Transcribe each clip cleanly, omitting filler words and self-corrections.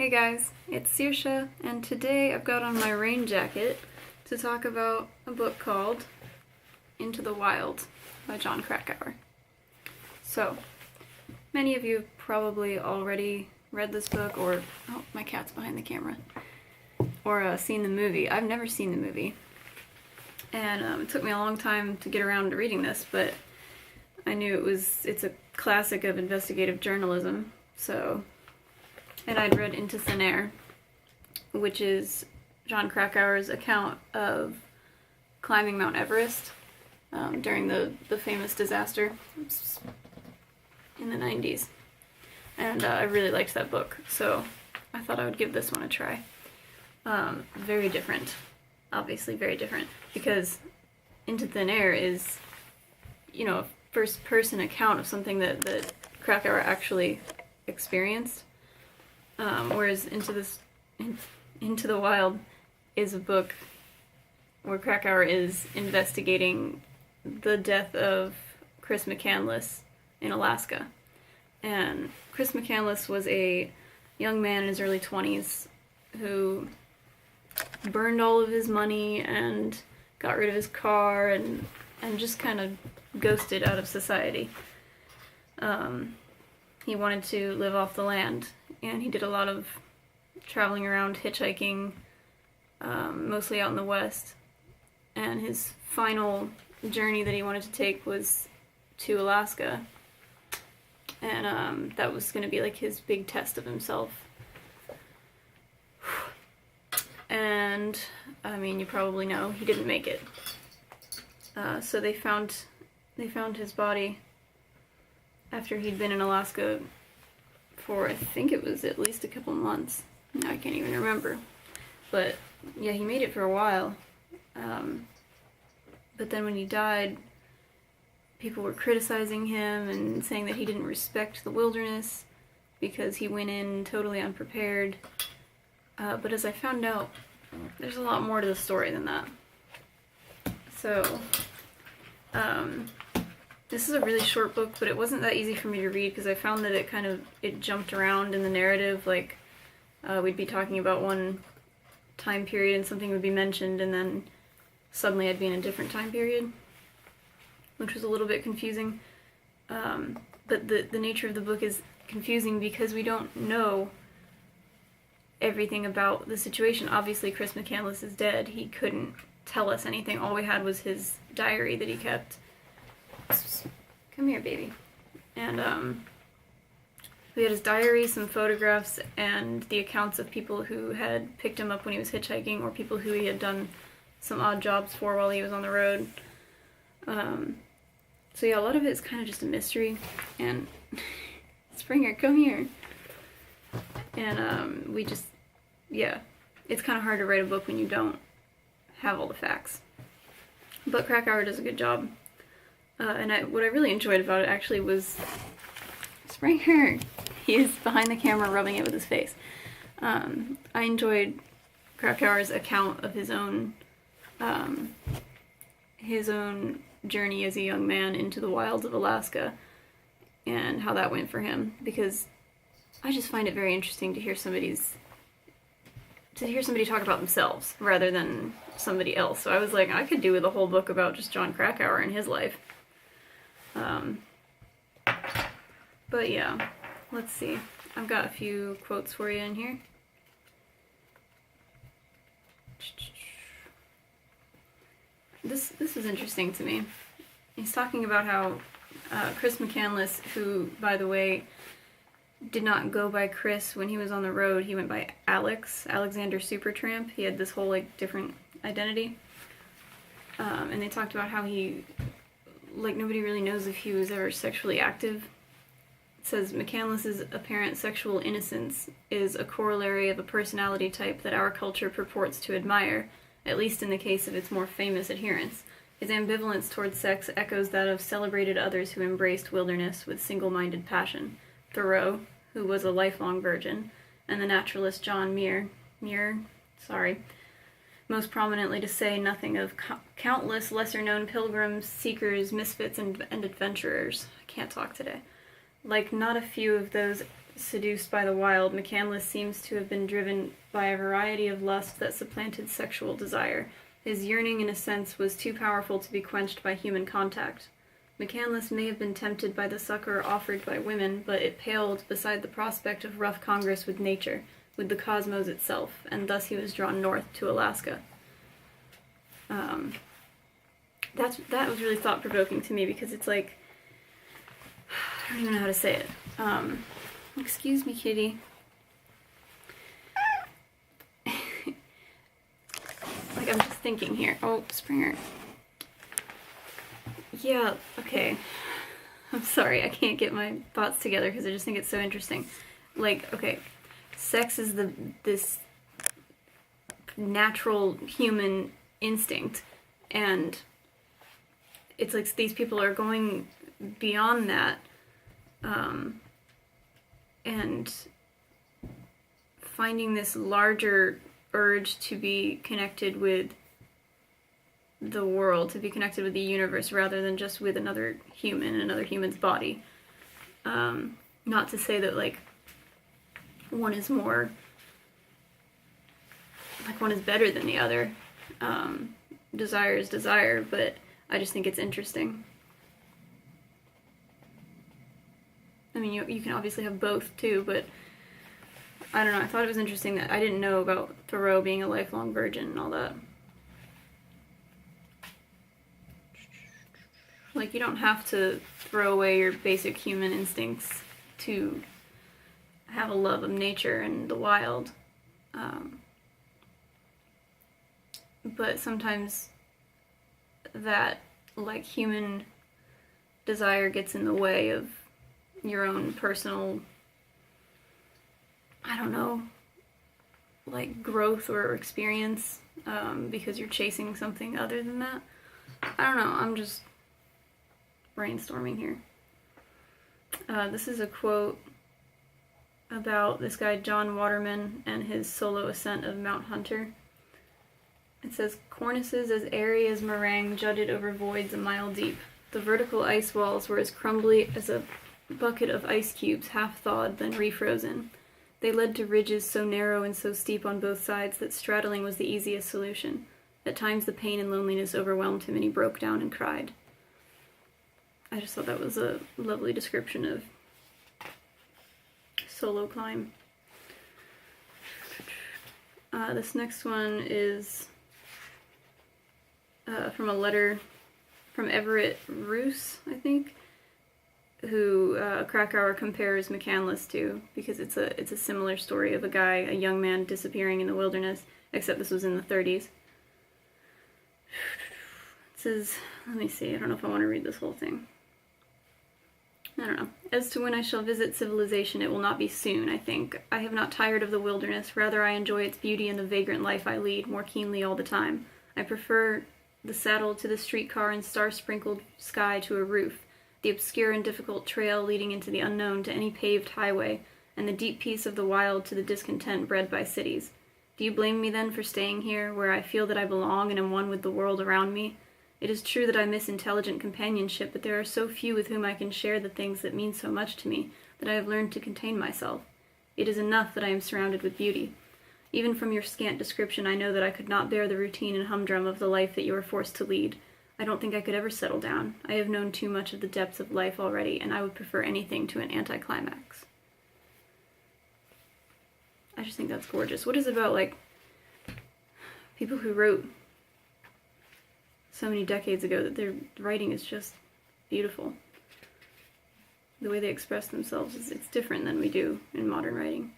Hey guys, it's Saoirse, and today I've got on my rain jacket to talk about a book called Into the Wild by Jon Krakauer. So, many of you have probably already read this book, or, oh, my cat's behind the camera, or seen the movie. I've never seen the movie, and it took me a long time to get around to reading this, but I knew it's a classic of investigative journalism, so... And I'd read Into Thin Air, which is Jon Krakauer's account of climbing Mount Everest during the famous disaster in the 90s. And I really liked that book, so I thought I would give this one a try. Very different, obviously very different, because Into Thin Air is, you know, a first-person account of something that Krakauer actually experienced. Whereas Into the Wild is a book where Krakauer is investigating the death of Chris Mccandless in Alaska. And Chris Mccandless was a young man in his early 20s who burned all of his money and got rid of his car and just kind of ghosted out of society. He wanted to live off the land, and he did a lot of traveling around, hitchhiking, mostly out in the West. And his final journey that he wanted to take was to Alaska. And that was going to be like his big test of himself. And, I mean, you probably know, he didn't make it. So they found his body after he'd been in Alaska for, I think it was at least a couple months. I can't even remember. But, yeah, he made it for a while. But then when he died, people were criticizing him and saying that he didn't respect the wilderness because he went in totally unprepared. But as I found out, there's a lot more to the story than that. So, this is a really short book, but it wasn't that easy for me to read because I found that it jumped around in the narrative. Like, we'd be talking about one time period and something would be mentioned, and then suddenly I'd be in a different time period, which was a little bit confusing. But the nature of the book is confusing because we don't know everything about the situation. Obviously, Chris Mccandless is dead. He couldn't tell us anything. All we had was his diary that he kept. Come here, baby. And we had his diary, some photographs, and the accounts of people who had picked him up when he was hitchhiking, or people who he had done some odd jobs for while he was on the road. So yeah, a lot of it is kind of just a mystery. And Springer, come here. And it's kind of hard to write a book when you don't have all the facts. But Krakauer does a good job. And what I really enjoyed about it actually was Springer. He is behind the camera rubbing it with his face. I enjoyed Krakauer's account of his own journey as a young man into the wilds of Alaska and how that went for him, because I just find it very interesting to hear somebody talk about themselves rather than somebody else. So I was like, I could do with a whole book about just Jon Krakauer and his life. But yeah, let's see. I've got a few quotes for you in here. This is interesting to me. He's talking about how Chris Mccandless, who, by the way, did not go by Chris when he was on the road. He went by Alexander Supertramp. He had this whole, like, different identity. And they talked about how he, like, nobody really knows if he was ever sexually active. It says, Mccandless's apparent sexual innocence is a corollary of a personality type that our culture purports to admire, at least in the case of its more famous adherents. His ambivalence towards sex echoes that of celebrated others who embraced wilderness with single-minded passion. Thoreau, who was a lifelong virgin, and the naturalist John Muir, most prominently, to say nothing of countless lesser-known pilgrims, seekers, misfits, and adventurers. I can't talk today. Like not a few of those seduced by the wild, Mccandless seems to have been driven by a variety of lusts that supplanted sexual desire. His yearning, in a sense, was too powerful to be quenched by human contact. Mccandless may have been tempted by the succor offered by women, but it paled beside the prospect of rough congress with nature, with the cosmos itself, and thus he was drawn north to Alaska. That was really thought-provoking to me, because it's like, I don't even know how to say it. Excuse me, kitty. Like, I'm just thinking here. Oh, Springer. Yeah, okay. I'm sorry, I can't get my thoughts together because I just think it's so interesting. Like, okay, sex is this natural human instinct, and it's like these people are going beyond that, and finding this larger urge to be connected with the world, to be connected with the universe, rather than just with another human, another human's body. Not to say that, like, one is more, like, one is better than the other. Desire is desire, but I just think it's interesting. I mean, you can obviously have both, too, but I don't know, I thought it was interesting that I didn't know about Thoreau being a lifelong virgin and all that. Like, you don't have to throw away your basic human instincts to have a love of nature and the wild. But sometimes that, like, human desire gets in the way of your own personal, I don't know, like, growth or experience, because you're chasing something other than that. I don't know, I'm just brainstorming here. This is a quote about this guy John Waterman and his solo ascent of Mount Hunter. It says, "Cornices as airy as meringue jutted over voids a mile deep. The vertical ice walls were as crumbly as a bucket of ice cubes, half thawed, then refrozen. They led to ridges so narrow and so steep on both sides that straddling was the easiest solution. At times the pain and loneliness overwhelmed him and he broke down and cried." I just thought that was a lovely description of solo climb. This next one is from a letter from Everett Roos, I think, who Krakauer compares Mccandless to, because it's a similar story of a young man disappearing in the wilderness, except this was in the 30s. It says, let me see, I don't know if I want to read this whole thing. I don't know. "As to when I shall visit civilization, it will not be soon, I think. I have not tired of the wilderness, rather I enjoy its beauty and the vagrant life I lead more keenly all the time. I prefer the saddle to the streetcar and star-sprinkled sky to a roof, the obscure and difficult trail leading into the unknown to any paved highway, and the deep peace of the wild to the discontent bred by cities. Do you blame me then for staying here, where I feel that I belong and am one with the world around me? It is true that I miss intelligent companionship, but there are so few with whom I can share the things that mean so much to me that I have learned to contain myself. It is enough that I am surrounded with beauty. Even from your scant description, I know that I could not bear the routine and humdrum of the life that you are forced to lead. I don't think I could ever settle down. I have known too much of the depths of life already, and I would prefer anything to an anticlimax." I just think that's gorgeous. What is it about, like, people who wrote so many decades ago that their writing is just beautiful? The way they express themselves, it's different than we do in modern writing.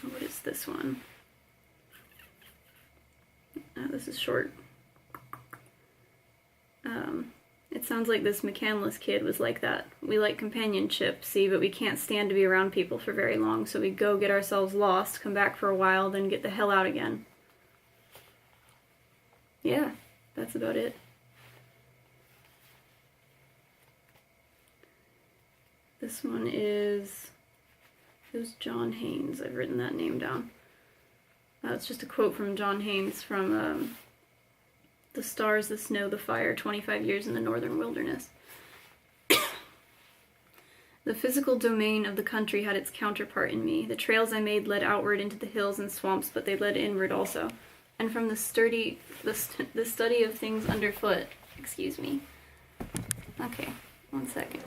What is this one? This is short. It sounds like this Mccandless kid was like that. "We like companionship, see, but we can't stand to be around people for very long, so we go get ourselves lost, come back for a while, then get the hell out again." Yeah, that's about it. This one is... who's John Haynes? I've written that name down. It's just a quote from John Haynes from The stars, the snow, the fire, 25 years in the northern wilderness. The physical domain of the country had its counterpart in me. The trails I made led outward into the hills and swamps, but they led inward also. And from the study of things underfoot, excuse me. Okay, 1 second.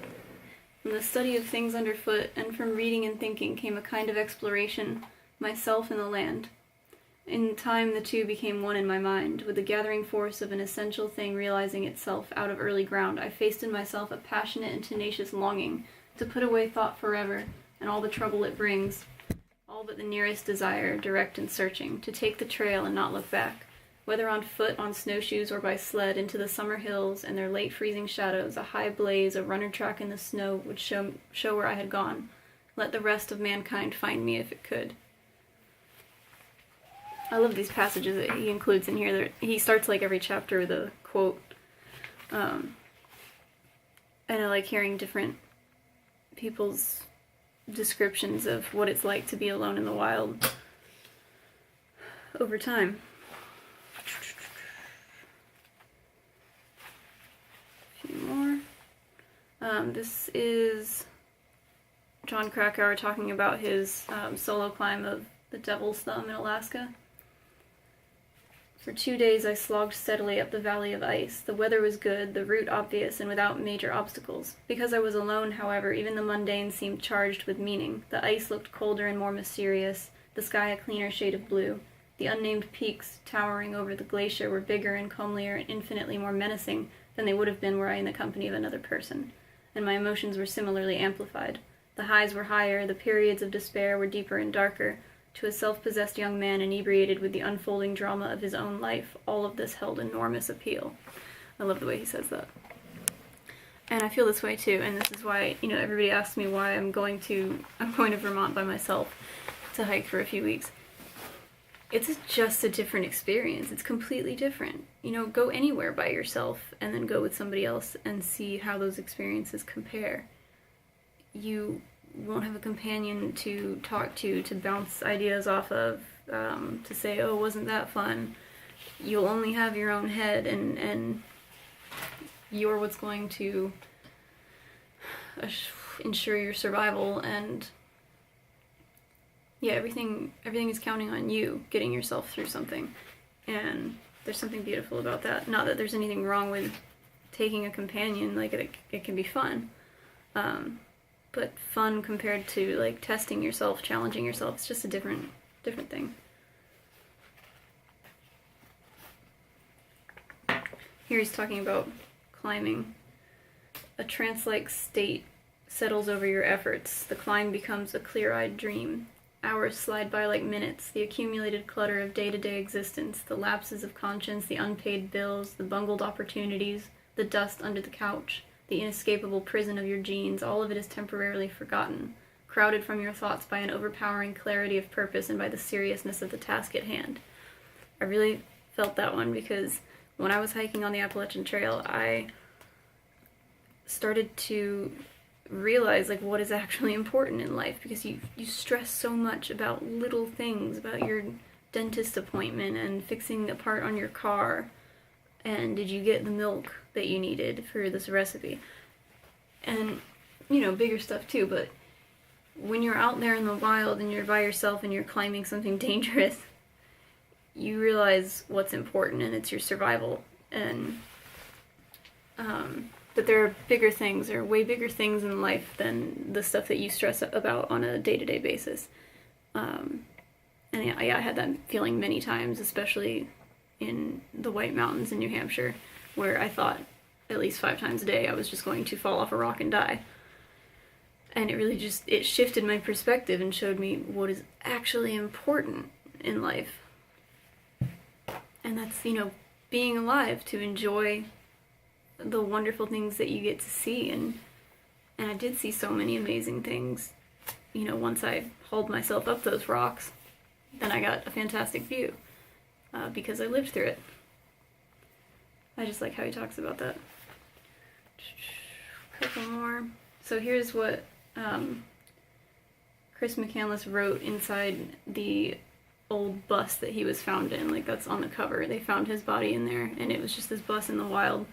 From the study of things underfoot, and from reading and thinking, came a kind of exploration, myself and the land. In time, the two became one in my mind. With the gathering force of an essential thing realizing itself out of early ground, I faced in myself a passionate and tenacious longing to put away thought forever, and all the trouble it brings, all but the nearest desire, direct and searching, to take the trail and not look back, whether on foot, on snowshoes, or by sled, into the summer hills and their late freezing shadows, a high blaze, a runner track in the snow would show where I had gone. Let the rest of mankind find me if it could. I love these passages that he includes in here. He starts like every chapter with a quote, and I like hearing different people's descriptions of what it's like to be alone in the wild over time. A few more. This is Jon Krakauer talking about his solo climb of the Devil's Thumb in Alaska. For 2 days I slogged steadily up the valley of ice. The weather was good, the route obvious, and without major obstacles. Because I was alone, however, even the mundane seemed charged with meaning. The ice looked colder and more mysterious, the sky a cleaner shade of blue. The unnamed peaks towering over the glacier were bigger and comelier and infinitely more menacing than they would have been were I in the company of another person. And my emotions were similarly amplified. The highs were higher, the periods of despair were deeper and darker. To a self-possessed young man inebriated with the unfolding drama of his own life, all of this held enormous appeal. I love the way he says that. And I feel this way too, and this is why, everybody asks me why I'm going to Vermont by myself to hike for a few weeks. It's just a different experience. It's completely different. Go anywhere by yourself and then go with somebody else and see how those experiences compare. You won't have a companion to talk to bounce ideas off of, to say, oh, wasn't that fun? You'll only have your own head, and you're what's going to ensure your survival, and yeah, everything is counting on you getting yourself through something, and there's something beautiful about that. Not that there's anything wrong with taking a companion, like it can be fun, but fun compared to like testing yourself, challenging yourself, it's just a different thing. Here he's talking about climbing. A trance-like state settles over your efforts. The climb becomes a clear-eyed dream. Hours slide by like minutes, the accumulated clutter of day-to-day existence, the lapses of conscience, the unpaid bills, the bungled opportunities, the dust under the couch, the inescapable prison of your genes, all of it is temporarily forgotten, crowded from your thoughts by an overpowering clarity of purpose and by the seriousness of the task at hand. I really felt that one because when I was hiking on the Appalachian Trail, I started to realize like what is actually important in life, because you stress so much about little things, about your dentist appointment and fixing a part on your car, and did you get the milk that you needed for this recipe, and bigger stuff too. But when you're out there in the wild and you're by yourself and you're climbing something dangerous, you realize what's important, and it's your survival. And but there are bigger things, there are way bigger things in life than the stuff that you stress about on a day-to-day basis. And yeah, I had that feeling many times, especially in the White Mountains in New Hampshire, where I thought at least 5 times a day I was just going to fall off a rock and die. And it really it shifted my perspective and showed me what is actually important in life. And that's, being alive, to enjoy the wonderful things that you get to see. And I did see so many amazing things. Once I hauled myself up those rocks, then I got a fantastic view, because I lived through it. I just like how he talks about that. A couple more. So here's what Chris Mccandless wrote inside the old bus that he was found in, like that's on the cover. They found his body in there, and it was just this bus in the wild.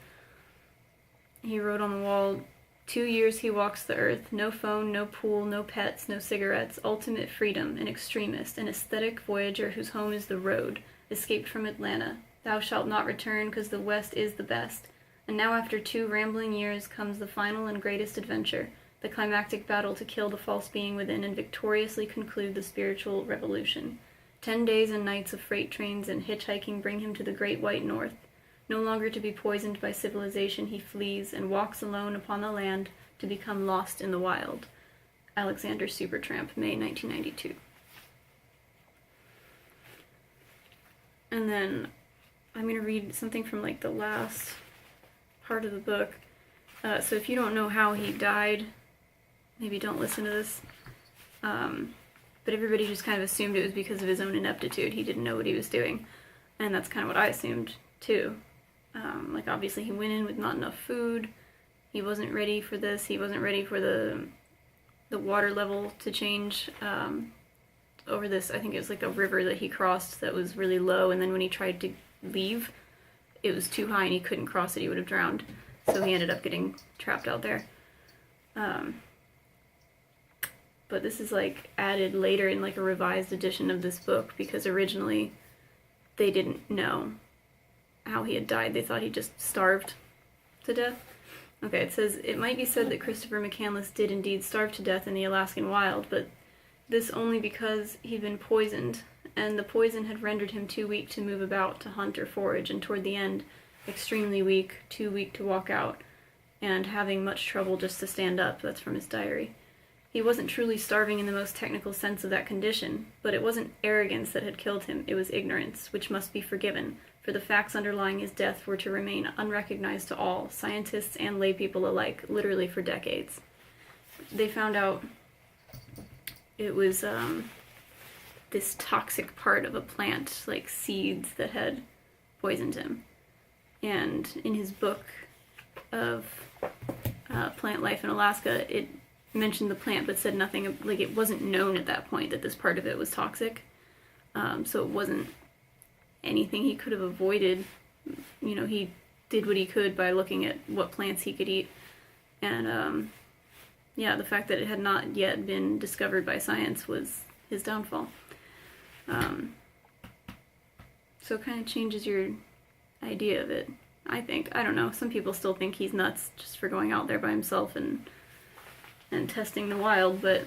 He wrote on the wall, 2 years he walks the earth, no phone, no pool, no pets, no cigarettes, ultimate freedom, an extremist, an aesthetic voyager whose home is the road, escaped from Atlanta. Thou shalt not return, 'cause the West is the best. And now after 2 rambling years comes the final and greatest adventure, the climactic battle to kill the false being within and victoriously conclude the spiritual revolution. 10 days and nights of freight trains and hitchhiking bring him to the great white north. No longer to be poisoned by civilization, he flees and walks alone upon the land to become lost in the wild. Alexander Supertramp, May 1992. And then I'm going to read something from like the last part of the book. So if you don't know how he died, maybe don't listen to this. But everybody just kind of assumed it was because of his own ineptitude. He didn't know what he was doing. And that's kind of what I assumed, too. Like, obviously he went in with not enough food. He wasn't ready for this. He wasn't ready for the water level to change over this. I think it was like a river that he crossed that was really low. And then when he tried to leave, it was too high and he couldn't cross it. He would have drowned. So he ended up getting trapped out there. But this is like added later in like a revised edition of this book, because originally they didn't know how he had died. They thought he just starved to death. Okay, it says, it might be said that Christopher Mccandless did indeed starve to death in the Alaskan wild, but this only because he'd been poisoned, and the poison had rendered him too weak to move about, to hunt or forage, and toward the end, extremely weak, too weak to walk out, and having much trouble just to stand up. That's from his diary. He wasn't truly starving in the most technical sense of that condition, but it wasn't arrogance that had killed him, it was ignorance, which must be forgiven, for the facts underlying his death were to remain unrecognized to all, scientists and lay people alike, literally for decades. They found out it was this toxic part of a plant, like seeds, that had poisoned him. And in his book of Plant Life in Alaska, it mentioned the plant but said nothing, like it wasn't known at that point that this part of it was toxic. So it wasn't anything he could have avoided. You know, he did what he could by looking at what plants he could eat. And yeah, the fact that it had not yet been discovered by science was his downfall. So it kind of changes your idea of it, I think. I don't know, some people still think he's nuts just for going out there by himself and testing the wild, but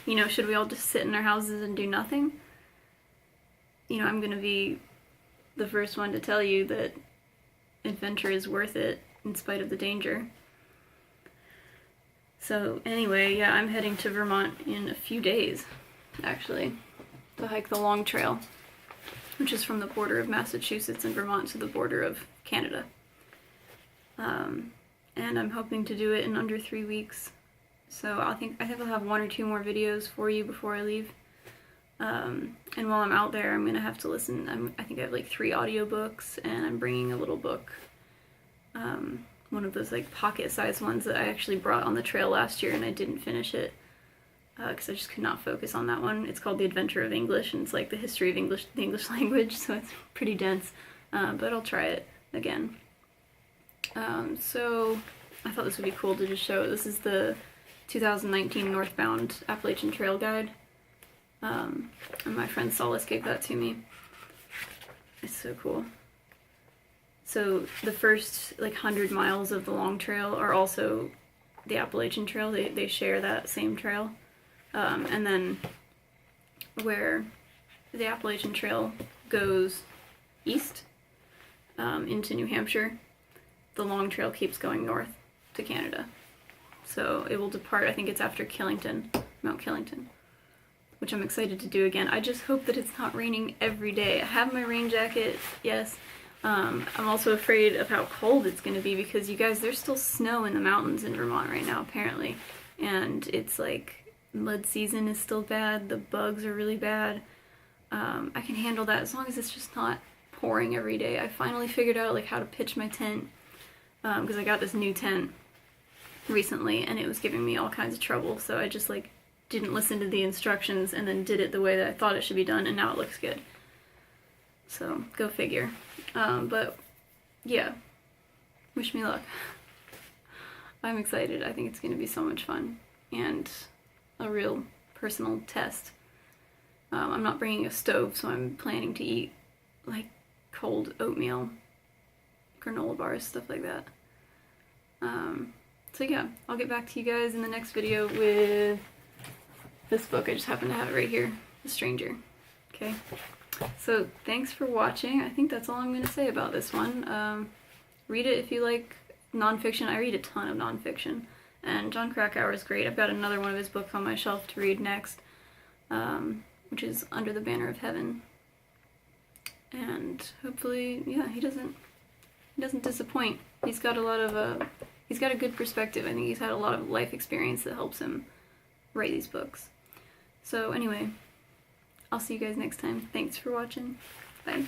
you know, should we all just sit in our houses and do nothing? You know, I'm gonna be the first one to tell you that adventure is worth it in spite of the danger. So anyway, yeah, I'm heading to Vermont in a few days, actually, to hike the Long Trail, which is from the border of Massachusetts and Vermont to the border of Canada. And I'm hoping to do it in under 3 weeks. So I think I'll have 1 or 2 more videos for you before I leave. And while I'm out there, I'm gonna have to listen. I think I have like 3 audiobooks, and I'm bringing a little book. One of those like pocket-sized ones that I actually brought on the trail last year, and I didn't finish it because I just could not focus on that one. It's called The Adventure of English, and it's like the history of the English language, so it's pretty dense. But I'll try it again. So I thought this would be cool to just show. This is the 2019 Northbound Appalachian Trail Guide. And my friend Solace gave that to me. It's so cool. So the first like 100 miles of the Long Trail are also the Appalachian Trail. They share that same trail. And then where the Appalachian Trail goes east into New Hampshire, the Long Trail keeps going north to Canada. So it will depart, I think it's after Killington, Mount Killington, which I'm excited to do again. I just hope that it's not raining every day. I have my rain jacket, yes. I'm also afraid of how cold it's going to be because, you guys, there's still snow in the mountains in Vermont right now, apparently. And it's like, mud season is still bad, the bugs are really bad. I can handle that as long as it's just not pouring every day. I finally figured out like how to pitch my tent, because I got this new tent recently and it was giving me all kinds of trouble, so I just like didn't listen to the instructions and then did it the way that I thought it should be done, and now it looks good. So, go figure. But, yeah. Wish me luck. I'm excited. I think it's going to be so much fun. And a real personal test. I'm not bringing a stove, so I'm planning to eat, like, cold oatmeal, granola bars, stuff like that. So yeah, I'll get back to you guys in the next video with this book. I just happen to have it right here, The Stranger. Okay, so thanks for watching. I think that's all I'm going to say about this one. Read it if you like nonfiction. I read a ton of nonfiction, and Jon Krakauer is great. I've got another one of his books on my shelf to read next, which is Under the Banner of Heaven. And hopefully, yeah, he doesn't disappoint. He's got a lot of he's got a good perspective. I think he's had a lot of life experience that helps him write these books. So anyway, I'll see you guys next time. Thanks for watching. Bye.